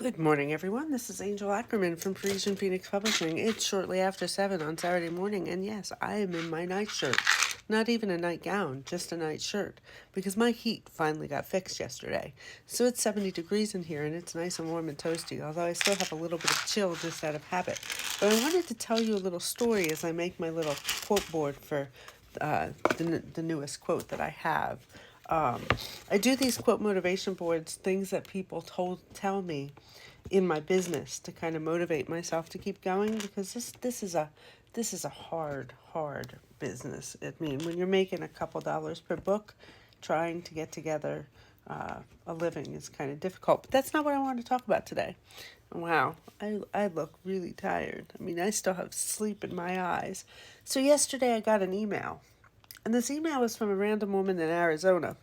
Good morning, everyone. This is Angel Ackerman from Parisian Phoenix Publishing. It's shortly after 7 on Saturday morning, and yes, I am in my nightshirt. Not even a nightgown, just a nightshirt, because my heat finally got fixed yesterday. So it's 70 degrees in here, and it's nice and warm and toasty, although I still have a little bit of chill just out of habit. But I wanted to tell you a little story as I make my little quote board for the newest quote that I have. I do these quote motivation boards, things that people tell me in my business to kind of motivate myself to keep going, because this is a hard business. I mean, when you're making a couple dollars per book, trying to get together a living is kind of difficult. But that's not what I want to talk about today. Wow, I look really tired. I mean, I still have sleep in my eyes. So yesterday I got an email, and this email was from a random woman in Arizona.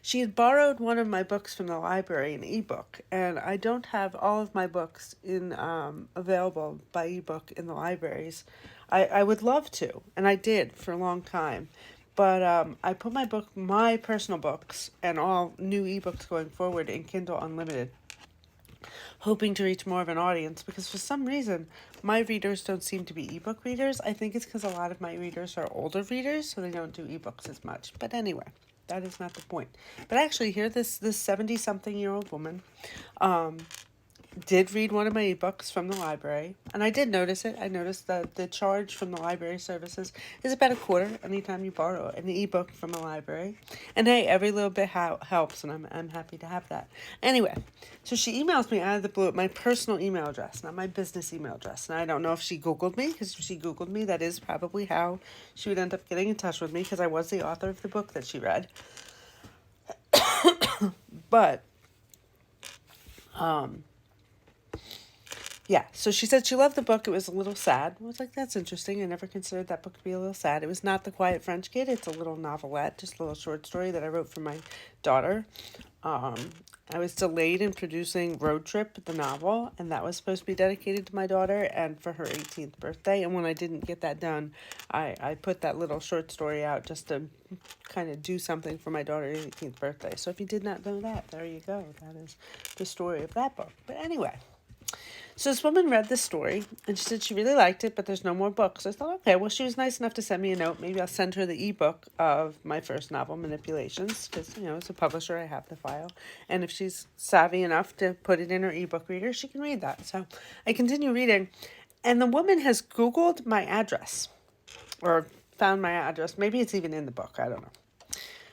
She had borrowed one of my books from the library, an ebook, and I don't have all of my books in available by ebook in the libraries. I would love to, and I did for a long time, but I put my personal books, and all new ebooks going forward in Kindle Unlimited, hoping to reach more of an audience, because for some reason my readers don't seem to be ebook readers. I think it's because a lot of my readers are older readers, so they don't do ebooks as much. But anyway, that is not the point. But actually, here this 70-something-year-old woman did read one of my ebooks from the library, and I did notice it. I noticed that the charge from the library services is about a quarter anytime you borrow an ebook from a library. And hey, every little bit helps, and I'm happy to have that. Anyway, so she emails me out of the blue at my personal email address, not my business email address. And I don't know if she Googled me, because if she Googled me, that is probably how she would end up getting in touch with me, because I was the author of the book that she read. But yeah, so she said she loved the book. It was a little sad. I was like, that's interesting. I never considered that book to be a little sad. It was not The Quiet French Kid. It's a little novelette, just a little short story that I wrote for my daughter. I was delayed in producing Road Trip, the novel, and that was supposed to be dedicated to my daughter and for her 18th birthday. And when I didn't get that done, I put that little short story out just to kind of do something for my daughter's 18th birthday. So if you did not know that, there you go. That is the story of that book. But anyway. So this woman read this story, and she said she really liked it, but there's no more books. So I thought, okay, well, she was nice enough to send me a note. Maybe I'll send her the ebook of my first novel, Manipulations, because, as a publisher, I have the file. And if she's savvy enough to put it in her ebook reader, she can read that. So I continue reading, and the woman has Googled my address, or found my address. Maybe it's even in the book. I don't know.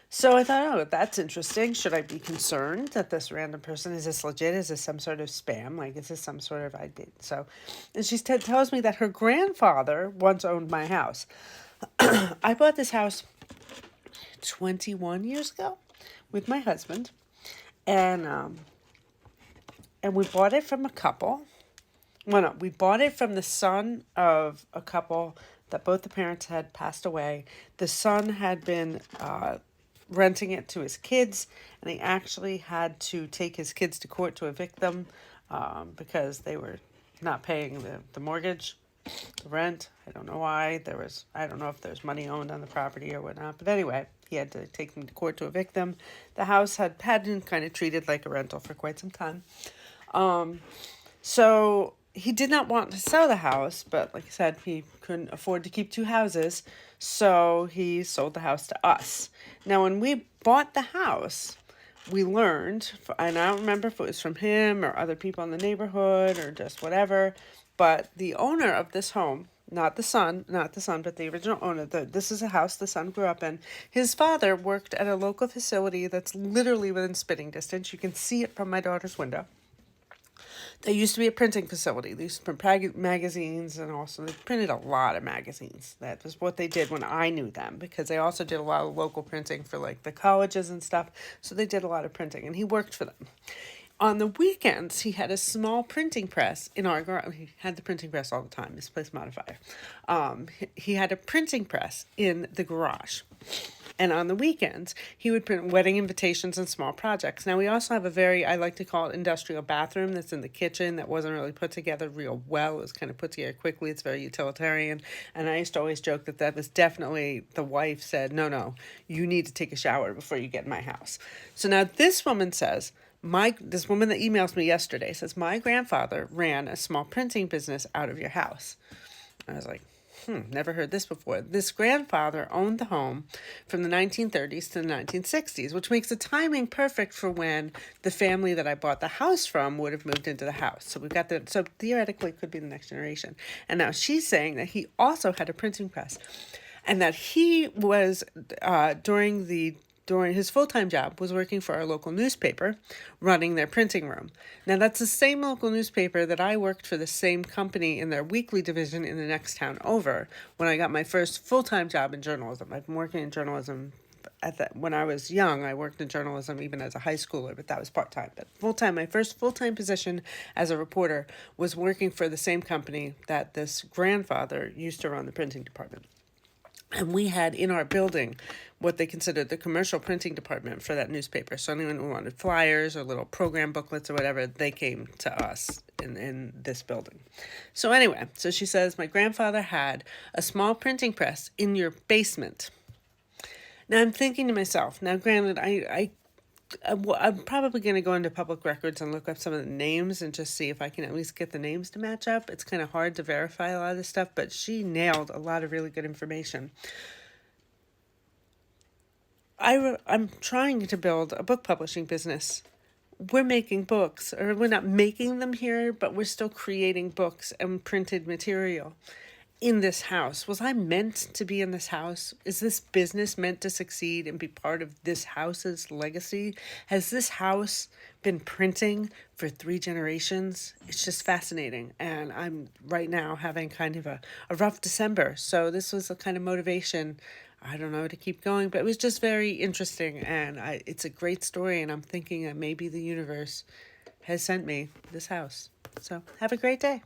So I thought, oh, that's interesting. Should I be concerned that this random person, is this legit? Is this some sort of spam? Like, is this some sort of ID? So, and she tells me that her grandfather once owned my house. I bought this house 21 years ago with my husband, and we bought it from a couple. Well, no, we bought it from the son of a couple that both the parents had passed away. The son had been renting it to his kids, and he actually had to take his kids to court to evict them because they were not paying the mortgage, the rent. I don't know why. I don't know if there's money owned on the property or whatnot, but anyway, he had to take them to court to evict them. The house had been kind of treated like a rental for quite some time. So he did not want to sell the house, but like I said, he couldn't afford to keep two houses, so he sold the house to us. Now, when we bought the house, we learned, and I don't remember if it was from him or other people in the neighborhood or just whatever, but the owner of this home, not the son, but the original owner, this is a house the son grew up in. His father worked at a local facility that's literally within spitting distance. You can see it from my daughter's window. There used to be a printing facility. They used to print magazines, and also they printed a lot of magazines. That was what they did when I knew them, because they also did a lot of local printing for like the colleges and stuff. So they did a lot of printing, and he worked for them. On the weekends, he had a small printing press in our garage. He had the printing press all the time, misplaced modifier. He had a printing press in the garage. And on the weekends, he would print wedding invitations and small projects. Now, we also have a I like to call it industrial bathroom that's in the kitchen that wasn't really put together real well. It was kind of put together quickly. It's very utilitarian. And I used to always joke that was definitely, the wife said, no, you need to take a shower before you get in my house. So now this woman says, This woman that emails me yesterday says, my grandfather ran a small printing business out of your house. I was like, never heard this before. This grandfather owned the home from the 1930s to the 1960s, which makes the timing perfect for when the family that I bought the house from would have moved into the house. So so theoretically it could be the next generation. And now she's saying that he also had a printing press and that he was, during his full-time job, was working for our local newspaper, running their printing room. Now, that's the same local newspaper that I worked for the same company in their weekly division in the next town over when I got my first full-time job in journalism. I've been working in journalism when I was young. I worked in journalism even as a high schooler, but that was part-time. But full-time, my first full-time position as a reporter was working for the same company that this grandfather used to run the printing department. And we had in our building what they considered the commercial printing department for that newspaper. So anyone who wanted flyers or little program booklets or whatever, they came to us in this building. So anyway, so she says, my grandfather had a small printing press in your basement. Now I'm thinking to myself, now granted, I'm probably going to go into public records and look up some of the names and just see if I can at least get the names to match up. It's kind of hard to verify a lot of this stuff, but she nailed a lot of really good information. I'm trying to build a book publishing business. We're making books, or we're not making them here, but we're still creating books and printed material in this house. Was I meant to be in this house? Is this business meant to succeed and be part of this house's legacy? Has this house been printing for 3 generations? It's just fascinating. And I'm right now having kind of a rough December. So this was a kind of motivation, I don't know, to keep going, but it was just very interesting. And it's a great story. And I'm thinking that maybe the universe has sent me this house. So have a great day.